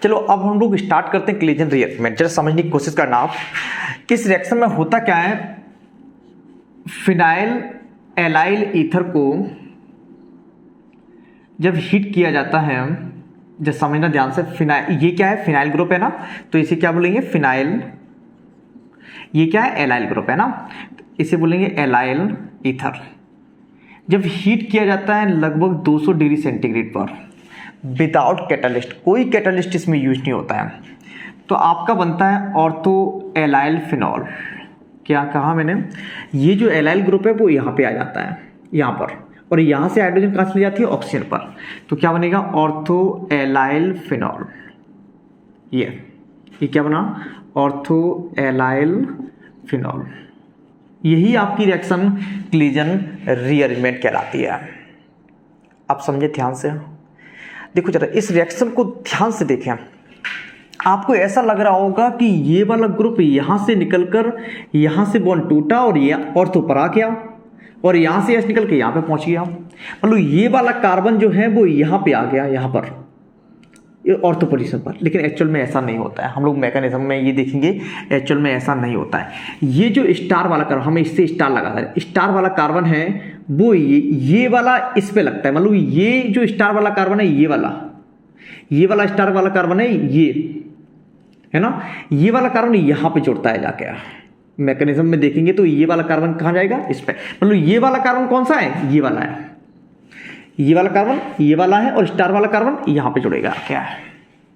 चलो अब हम लोग स्टार्ट करते हैं कोलिजन रीअरेंजमेंट। जरा समझने की कोशिश करना आप किस रिएक्शन में होता क्या है। फिनाइल एलाइल ईथर को जब हीट किया जाता है, जब समझना ध्यान से, फिनाइल ये क्या है, फिनाइल ग्रुप है ना, तो इसे क्या बोलेंगे, फिनाइल। ये क्या है, एलाइल ग्रुप है ना, इसे बोलेंगे एलाइल ईथर। जब हीट किया जाता है लगभग 200 डिग्री सेंटीग्रेड पर विदाउट कैटलिस्ट, कोई कैटलिस्ट इसमें यूज नहीं होता है, तो आपका बनता है ऑर्थो एलाइल फिनॉल। क्या कहा मैंने, ये जो एलाइल ग्रुप है वो यहाँ पे आ जाता है, यहाँ पर, और यहाँ से हाइड्रोजन कहाँ चली जाती है, ऑक्सीजन पर, तो क्या बनेगा, ऑर्थो एलाइल फिनॉल। ये क्या बना, ऑर्थो एलाइल फिनॉल। यही आपकी रिएक्शन कोलिजन रीअरेंजमेंट कहलाती है। आप समझे ध्यान से, देखो जरा इस रिएक्शन को ध्यान से देखें। आपको ऐसा लग रहा होगा कि ये वाला ग्रुप यहां से निकलकर यहां से बॉन्ड टूटा और ये ऑर्थो पर आ गया, और यहां से एस निकल के यहां पे पहुंच गया। मतलब ये वाला कार्बन जो है वो यहां पे आ गया, यहां पर ऑर्थो पोजीशन पर, लेकिन एक्चुअल में ऐसा नहीं होता है। हम लोग मैकेनिज्म में ये देखेंगे, एक्चुअल में ऐसा नहीं होता है। ये जो स्टार वाला कार्बन, हमें इससे स्टार लगा है, स्टार वाला कार्बन है वो ये वाला इस पे लगता है। मतलब ये जो स्टार वाला कार्बन है, ये वाला स्टार वाला कार्बन है, ये है ना, ये वाला कार्बन यहां पे जुड़ता है जाके। मैकेनिज्म में देखेंगे तो ये वाला कार्बन कहां जाएगा, इस पे। मतलब ये वाला कार्बन कौन सा है, ये वाला है, ये वाला कार्बन ये वाला है, और स्टार वाला कार्बन यहां पे जुड़ेगा, क्या है,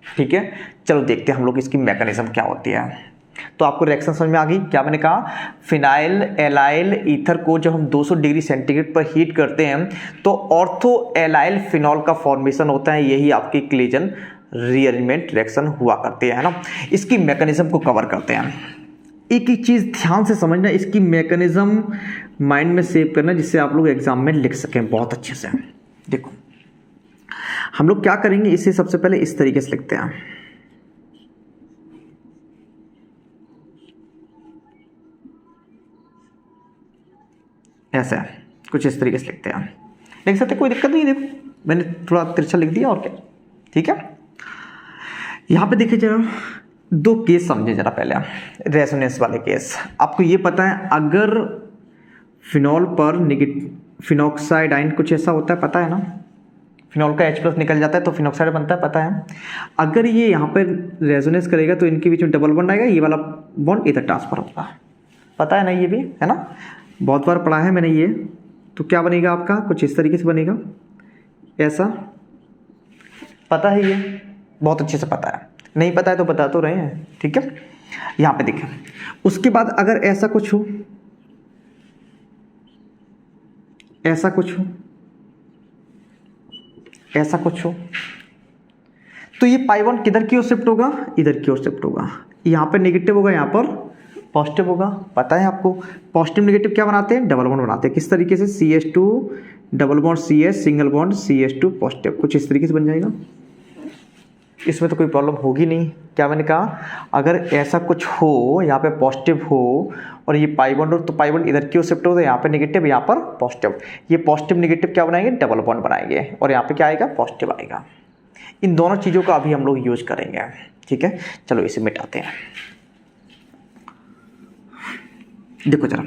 ठीक है। चलो देखते हैं हम लोग इसकी मैकेनिज्म क्या होती है। तो आपको रिएक्शन समझ में आ गई। क्या मैंने कहा, फिनाइल एलाइल ईथर को जब हम 200 डिग्री सेंटीग्रेड पर हीट करते हैं तो ऑर्थो एलाइल फिनॉल का फॉर्मेशन होता है। यही आपकी कोलिजन रीअरेंजमेंट रिएक्शन हुआ करती है ना। इसकी मैकेनिज्म को कवर करते हैं। एक एक चीज ध्यान से समझना, इसकी मैकेनिज्म माइंड में सेव करना, जिससे आप लोग एग्जाम में लिख सकें बहुत अच्छे से। देखो हम लोग क्या करेंगे, इसे सबसे पहले इस तरीके से लिखते हैं। ऐसा कुछ इस तरीके से लिखते हैं, लिख सकते, कोई दिक्कत नहीं। देखो मैंने थोड़ा तिरछा लिख दिया, और क्या, ठीक है। यहां पे देखिए जरा, दो केस समझे जरा पहले, रेजोनेंस वाले केस। आपको ये पता है, अगर फिनॉल पर फिनॉक्साइड आयन कुछ ऐसा होता है, पता है ना, फिनॉल का H+ निकल जाता है तो फिनॉक्साइड बनता है, पता है। अगर ये यहाँ पर रेजोनेंस करेगा तो इनके बीच में डबल बॉन्ड आएगा, ये वाला बॉन्ड इधर ट्रांसफर होगा, पता है ना, ये भी है ना, बहुत बार पढ़ा है मैंने ये। तो क्या बनेगा आपका, कुछ इस तरीके से बनेगा, ऐसा, पता है, ये बहुत अच्छे से पता है। नहीं पता है तो बता तो रहे हैं, ठीक है। यहाँ पे देखें, उसके बाद अगर ऐसा कुछ हो, ऐसा कुछ हो, ऐसा कुछ हो, तो ये पाई बॉन्ड किधर की ओर शिफ्ट होगा, इधर की ओर शिफ्ट होगा। यहाँ पर नेगेटिव होगा, यहाँ पर पॉजिटिव होगा, पता है आपको। पॉजिटिव नेगेटिव क्या बनाते हैं, डबल बॉन्ड बनाते हैं। किस तरीके से, CH2 double bond CS single bond CH2 positive, कुछ इस तरीके से बन जाएगा। इसमें तो कोई प्रॉब्लम होगी नहीं। क्या मैंने कहा, अगर ऐसा कुछ हो, यहाँ पे पॉजिटिव हो और ये पाई बॉन्ड हो, तो पाई बॉन्ड इधर की ओर शिफ्ट होगा, यहाँ पे नेगेटिव, यहाँ पर पॉजिटिव। ये पॉजिटिव नेगेटिव क्या बनाएंगे, डबल बॉन्ड बनाएंगे, और यहाँ पे क्या आएगा, पॉजिटिव आएगा। इन दोनों चीज़ों का अभी हम लोग यूज करेंगे, ठीक है। चलो इसे मिटाते हैं। देखो जरा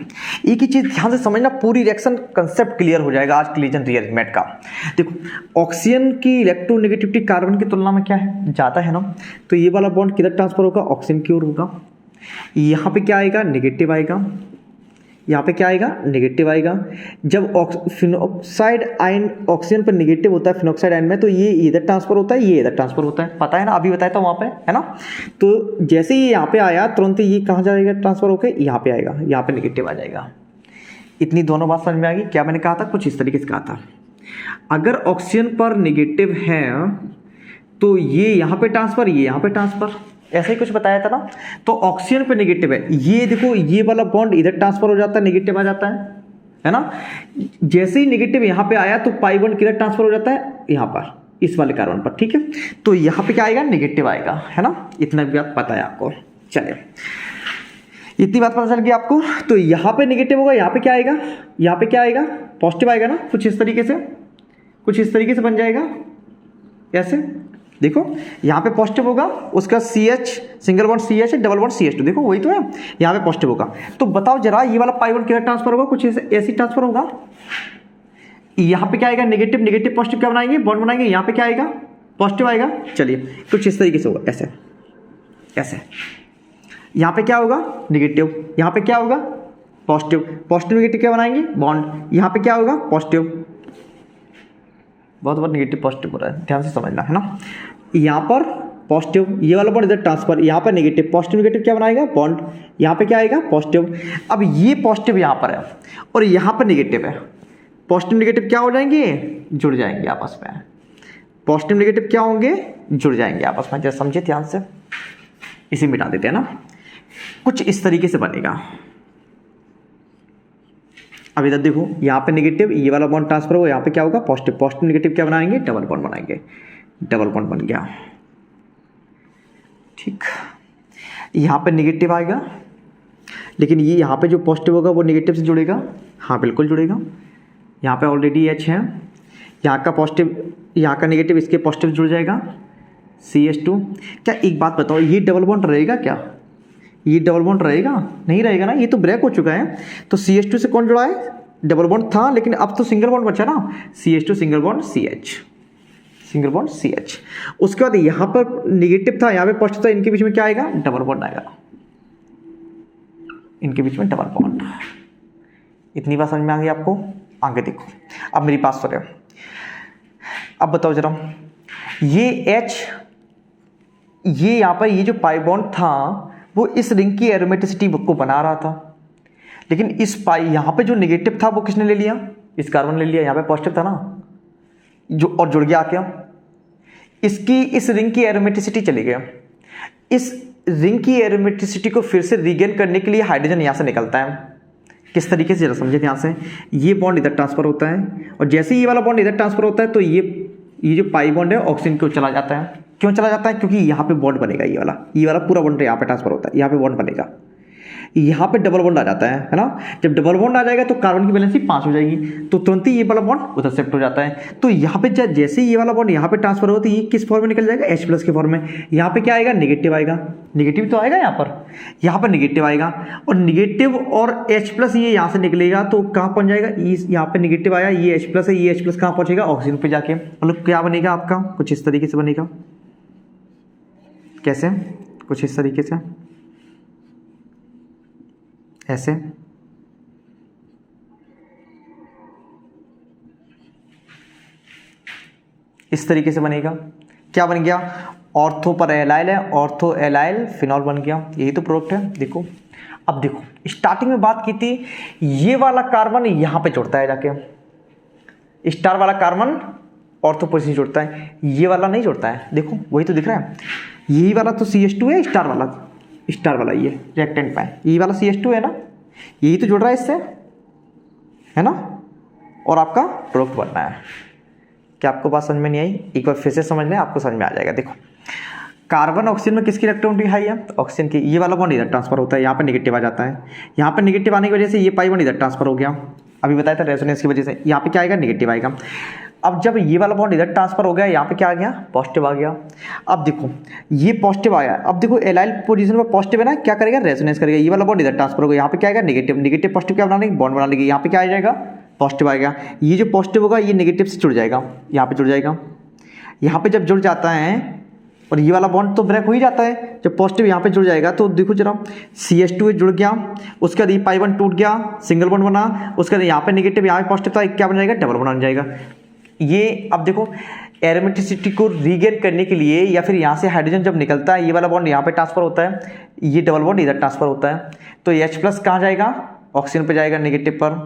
एक ही चीज ध्यान से समझना, पूरी रिएक्शन कंसेप्ट क्लियर हो जाएगा आज कोलिजन रीअरेंजमेंट का। देखो ऑक्सीजन की इलेक्ट्रोनेगेटिविटी कार्बन की तुलना में क्या है, ज्यादा है ना, तो ये वाला बॉन्ड किधर ट्रांसफर होगा, ऑक्सीजन की ओर होगा। यहाँ पे क्या आएगा, नेगेटिव आएगा, यहाँ पे क्या आएगा, नेगेटिव आएगा। जब फिनॉक्साइड आयन ऑक्सीजन पर नेगेटिव होता है फिनॉक्साइड आयन में, तो ये इधर ट्रांसफर होता है, ये इधर ट्रांसफर होता है, पता है ना, अभी बताया था वहाँ पे, है ना। तो जैसे ही यहाँ पे आया तुरंत ये कहाँ जाएगा, ट्रांसफर होकर यहाँ पे आएगा, यहाँ पे नेगेटिव आ जाएगा। इतनी दोनों बात समझ में आ गई। क्या मैंने कहा था, कुछ इस तरीके से कहा था, अगर ऑक्सीजन पर नेगेटिव है तो ये यहाँ पे ट्रांसफर, ये यहाँ पे ट्रांसफर, ऐसा ही कुछ बताया था ना। तो ऑक्सीजन पे नेगेटिव है, ये देखो ये वाला बॉन्ड इधर ट्रांसफर हो जाता है, नेगेटिव आ जाता है ना। जैसे ही नेगेटिव यहाँ पे आया तो पाई बॉन्ड किधर ट्रांसफर हो जाता है, यहाँ पर, इस वाले कार्बन पर, ठीक है। तो यहाँ पे क्या आएगा, नेगेटिव आएगा, है ना। इतना भी बात पता है आपको, चलिए इतनी बात पता चल गई आपको। तो यहाँ पे नेगेटिव होगा, यहाँ पे क्या आएगा, यहाँ पे क्या आएगा, पॉजिटिव आएगा ना, कुछ इस तरीके से, कुछ इस तरीके से बन जाएगा ऐसे, देखो यहाँ पे पॉजिटिव होगा, उसका CH single bond CH double bond CH2, देखो वही तो है, यहाँ पे पॉजिटिव होगा। तो बताओ जरा ये वाला पाई बॉन्ड क्या ट्रांसफर होगा, कुछ ऐसी ट्रांसफर होगा। यहाँ पे क्या आएगा, नेगेटिव नेगेटिव पॉजिटिव क्या बनाएंगे, बॉन्ड बनाएंगे, यहाँ पे क्या आएगा, पॉजिटिव आएगा। चलिए कुछ इस तरीके से होगा, ऐसे ऐसे, यहाँ पे क्या होगा नेगेटिव, यहाँ पे क्या होगा पॉजिटिव, पॉजिटिव नेगेटिव क्या बनाएंगे बॉन्ड, यहाँ पे क्या होगा पॉजिटिव, बहुत बार नेगेटिव पॉजिटिव हो रहा है, ध्यान से समझना है ना। यहाँ पर पॉजिटिव, ये वाला बॉन्ड इधर ट्रांसफर, यहाँ पर नेगेटिव, पॉजिटिव नेगेटिव क्या बनाएगा बॉन्ड, यहाँ पे क्या आएगा पॉजिटिव। अब ये पॉजिटिव यहाँ पर है और यहाँ पर नेगेटिव है, पॉजिटिव नेगेटिव क्या हो जाएंगे, जुड़ जाएंगे आपस में, पॉजिटिव नेगेटिव क्या होंगे, जुड़ जाएंगे आपस में। जैसे समझे ध्यान से, इसे मिटा देते हैं ना, कुछ इस तरीके से बनेगा। अब इधर देखो यहाँ पे नेगेटिव, ये वाला बॉन्ड ट्रांसफर होगा, यहाँ पे क्या होगा पॉजिटिव, पॉजिटिव नेगेटिव क्या बनाएंगे डबल बॉन्ड बनाएंगे, डबल बॉन्ड बन गया। ठीक, यहाँ पे नेगेटिव आएगा, लेकिन ये यहाँ पे जो पॉजिटिव होगा वो नेगेटिव से जुड़ेगा, हाँ बिल्कुल जुड़ेगा। यहाँ पे ऑलरेडी H है, यहाँ का पॉजिटिव यहाँ का नेगेटिव इसके पॉजिटिव जुड़ जाएगा CH2। क्या एक बात बताओ, ये डबल बॉन्ड रहेगा क्या, ये डबल बॉन्ड रहेगा, नहीं रहेगा ना, ये तो ब्रेक हो चुका है। तो CH2 से कौन जुड़ा है, डबल बॉन्ड था, लेकिन अब तो सिंगल बॉन्ड बचा ना, CH2 single bond CH, single bond CH। उसके बाद यहाँ पर नेगेटिव था, यहाँ पे पॉजिटिव था, इनके बीच में क्या आएगा डबल बॉन्ड आएगा, इनके बीच में डबल बॉन्ड। इतनी बात समझ में आ गई आपको। आगे देखो, अब मेरी बात सुनो, अब बताओ जरा, ये H, ये यहाँ पर ये जो पाई बॉन्ड था वो इस रिंग की एरोमेटिसिटी को बना रहा था, लेकिन इस पाई यहाँ पे जो नेगेटिव था वो किसने ले लिया, इस कार्बन ले लिया, यहाँ पे पॉजिटिव था ना जो, और जुड़ गया क्या, इसकी इस रिंग की एरोमेटिसिटी चली गया। इस रिंग की एरोमेटिसिटी को फिर से रीगेन करने के लिए हाइड्रोजन यहाँ से निकलता है। किस तरीके से जरा समझे ध्यान से, ये बॉन्ड इधर ट्रांसफर होता है और जैसे ही ये वाला बॉन्ड इधर ट्रांसफर होता है तो ये जो पाई बॉन्ड है ऑक्सीजन को चला जाता है। क्यों चला जाता है, क्योंकि यहाँ पे बॉन्ड बनेगा, ये वाला पूरा बॉन्ड यहाँ पे ट्रांसफर होता है, यहाँ पे बॉन्ड बनेगा, यहाँ पे डबल बॉन्ड आ जाता है ना। जब डबल बॉन्ड आ जाएगा तो कार्बन की वैलेंसी 5 हो जाएगी, तो तुरंत ही ये वाला बॉन्ड उधर शिफ्ट हो जाता है। तो यहाँ पे जैसे ही ये वाला बॉन्ड यहाँ पे ट्रांसफर होगा तो ये किस फॉर्म में निकल जाएगा, H+ के फॉर्म में। यहाँ पे क्या आएगा नेगेटिव आएगा, नेगेटिव तो आएगा यहाँ पर नेगेटिव आएगा, और नेगेटिव और H+ ये यहाँ से निकलेगा तो कहाँ पहुँच जाएगा, यहाँ पे नेगेटिव आया, ये H+ है, ये H+ कहाँ पहुँचेगा ऑक्सीजन पे जाके। मतलब क्या बनेगा आपका, कुछ इस तरीके से बनेगा। कैसे, कुछ इस तरीके से, ऐसे, इस तरीके से बनेगा। क्या बन गया, ऑर्थो पर एलाइल है, ऑर्थो एलाइल फिनॉल बन गया। यही तो प्रोडक्ट है। देखो अब देखो, स्टार्टिंग में बात की थी, ये वाला कार्बन यहां पे जुड़ता है जाके, स्टार वाला कार्बन ऑर्थो पोजीशन जुड़ता है, ये वाला नहीं जुड़ता है। देखो वही तो दिख रहा है, यही वाला तो CH2 है, स्टार वाला ये रिएक्टेंट में यही वाला CH2 है ना, यही तो जुड़ रहा है इससे, है ना, और आपका प्रोडक्ट बनना है। क्या आपको बात समझ में नहीं आई, एक बार फिर से समझ लें, आपको समझ में आ जाएगा। देखो कार्बन ऑक्सीजन में किसकी इलेक्ट्रॉनिटी हाई है, ऑक्सीजन की। ये वाला बॉन्ड इधर ट्रांसफर होता है, यहाँ पे नेगेटिव आ जाता है, यहाँ पे नेगेटिव आने की वजह से ये पाई बॉन्ड इधर ट्रांसफर हो गया। अभी बताया था रेजोनेंस की वजह से, यहाँ पे क्या आएगा नेगेटिव आएगा। अब जब ये वाला बॉन्ड इधर ट्रांसफर हो गया, यहाँ पे क्या आ गया पॉजिटिव आ गया। अब देखो ये पॉजिटिव आया, अब देखो एलाइल पोजीशन पर पॉजिटिव है ना, क्या करेगा रेजोनेंस करेगा, ये वाला बॉन्ड इधर ट्रांसफर होगा, यहाँ पे क्या आएगा नेगेटिव, नेगेटिव पॉजिटिव क्या बना लेंगे बॉन्ड बना लेंगे, यहाँ पे क्या आ जाएगा पॉजिटिव आएगा। ये जो पॉजिटिव होगा ये नेगेटिव से जुड़ जाएगा, यहाँ पे जुड़ जाएगा। यहाँ पे जब जुड़ जाता है और ये वाला बॉन्ड तो ब्रेक हो ही जाता है, जब पॉजिटिव यहाँ पे जुड़ जाएगा तो देखो जरा CH2 जुड़ गया, उसके बाद ये पाई बॉन्ड टूट गया, सिंगल बॉन्ड बना, उसके बाद यहाँ पे नेगेटिव यहाँ पे पॉजिटिव था, क्या बन जाएगा डबल बॉन्ड बन जाएगा। ये अब देखो एरोमेटिसिटी को रीगेन करने के लिए, या फिर यहाँ से हाइड्रोजन जब निकलता है, ये वाला बॉन्ड यहाँ पे ट्रांसफर होता है, ये डबल बॉन्ड इधर ट्रांसफर होता है, तो H+ कहाँ जाएगा ऑक्सीजन पे जाएगा नेगेटिव पर।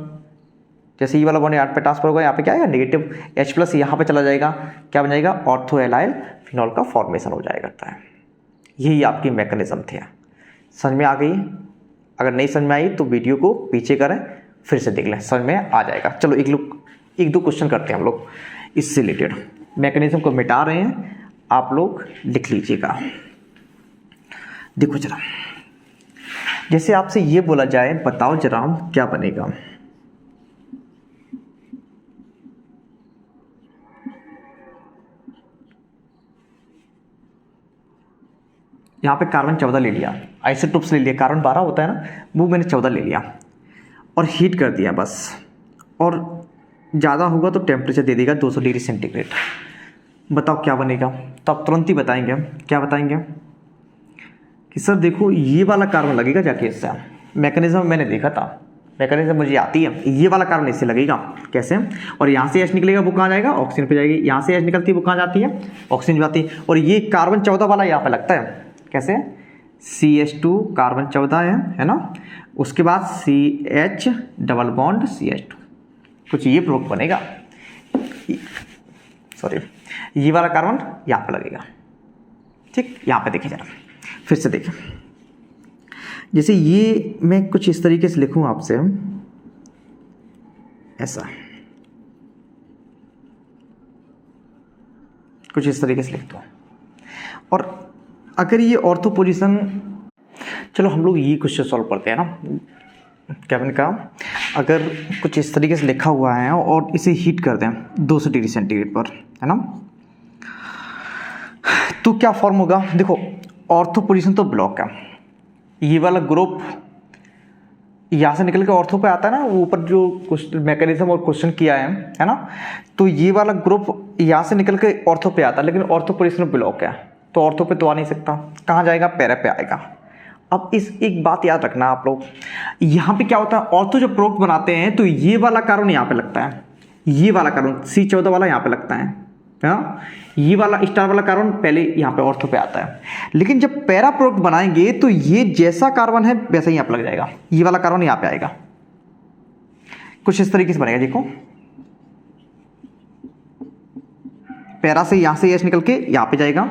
जैसे ये वाला बॉन्ड यहाँ पे ट्रांसफर होगा, यहाँ पे क्या आएगा नेगेटिव, H+ यहाँ पे चला जाएगा, क्या बन जाएगा ऑर्थो एलाइल फिनॉल का फॉर्मेशन हो जाएगा करता है। यही आपकी मैकेनिज्म थे। समझ में आ गई, अगर नहीं समझ में आई तो वीडियो को पीछे करें, फिर से देख लें, समझ में आ जाएगा। चलो एक दो क्वेश्चन करते हैं हम लोग इससे रिलेटेड। मैकेनिज्म को मिटा रहे हैं, आप लोग लिख लीजिएगा। देखो जरा, जैसे आपसे ये बोला जाए बताओ जरा क्या बनेगा, यहाँ पे कार्बन 14 ले लिया, आइसोटोप्स ले लिया, कार्बन 12 होता है ना, वो मैंने 14 ले लिया और हीट कर दिया बस। और ज़्यादा होगा तो टेम्परेचर दे देगा 200 डिग्री सेंटीग्रेड। बताओ क्या बनेगा? तो आप तुरंत ही बताएंगे, क्या बताएंगे कि सर देखो ये वाला कार्बन लगेगा जाके इससे। मैकेनिज्म मैंने देखा था, मैकेनिज्म मुझे आती है, ये वाला कार्बन इससे लगेगा। कैसे? और यहाँ से एच निकलेगा, वो कहाँ जाएगा? ऑक्सीजन पे जाएगी। यहाँ से एच निकलती है, वो कहाँ जाती है? ऑक्सीजन जाती है। और ये कार्बन 14 वाला यहाँ पे लगता है। कैसे? CH2 कार्बन 14 है ना। उसके बाद CH डबल बॉन्ड CH2, कुछ ये प्रोडक्ट बनेगा। सॉरी, ये वाला कार्बन यहाँ पे लगेगा। ठीक, यहाँ पे देखिए जरा, फिर से देखिए। जैसे ये मैं कुछ इस तरीके से लिखूं आपसे, ऐसा कुछ इस तरीके से लिखता हूं। और अगर ये ऑर्थो पोजीशन, चलो हम लोग ये क्वेश्चन सॉल्व करते हैं ना। क्या मैंने कहा? अगर कुछ इस तरीके से लिखा हुआ है और इसे हीट कर दें 200 डिग्री सेंटीग्रेड पर, है ना, तो क्या फॉर्म होगा? देखो ऑर्थो पोजीशन तो ब्लॉक है, ये वाला ग्रुप यहाँ से निकल के ऑर्थो पे आता है ना, ऊपर जो मैकेनिज्म और क्वेश्चन किया है ना, तो ये वाला ग्रुप यहाँ से निकल के ऑर्थो पे आता है, लेकिन ऑर्थो पोजीशन ब्लॉक है तो ऑर्थो पे तो आ नहीं सकता। कहाँ जाएगा? पैरा पे आएगा। अब इस एक बात याद रखना आप लोग, यहाँ पे क्या होता है, ऑर्थो जो प्रोडक्ट बनाते हैं तो ये वाला कार्बन यहाँ पे लगता है, ये वाला कार्बन C14 वाला यहाँ पे लगता है, ये वाला स्टार वाला कार्बन पहले यहाँ पे ऑर्थो पे आता है। लेकिन जब पैरा प्रोडक्ट बनाएंगे तो ये जैसा कार्बन है वैसा ही यहाँ पे लग जाएगा, ये वाला कार्बन यहाँ पे आएगा, कुछ इस तरीके से बनेगा। देखो पैरा से यहाँ से एच निकल के यहाँ पे जाएगा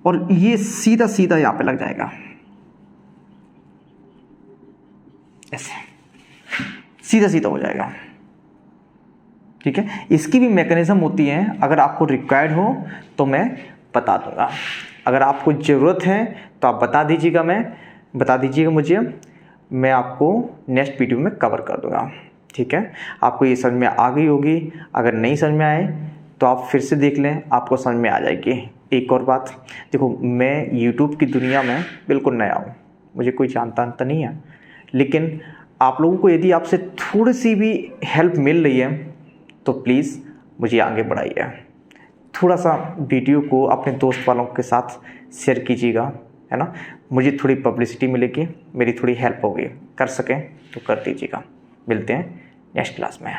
और ये सीधा सीधा यहाँ पे लग जाएगा, ऐसे सीधा सीधा हो जाएगा। ठीक है, इसकी भी मैकेनिज्म होती है, अगर आपको रिक्वायर्ड हो तो मैं बता दूंगा। अगर आपको ज़रूरत है तो आप बता दीजिएगा मुझे, मैं आपको नेक्स्ट वीडियो में कवर कर दूंगा। ठीक है, आपको ये समझ में आ गई होगी। अगर नहीं समझ में आए तो आप फिर से देख लें, आपको समझ में आ जाएगी। एक और बात, देखो मैं यूट्यूब की दुनिया में बिल्कुल नया हूँ, मुझे कोई जानता नहीं है, लेकिन आप लोगों को यदि आपसे थोड़ी सी भी हेल्प मिल रही है तो प्लीज़ मुझे आगे बढ़ाइए। थोड़ा सा वीडियो को अपने दोस्त वालों के साथ शेयर कीजिएगा, है ना, मुझे थोड़ी पब्लिसिटी मिलेगी, मेरी थोड़ी हेल्प होगी, कर सकें तो कर दीजिएगा। मिलते हैं नेक्स्ट क्लास में।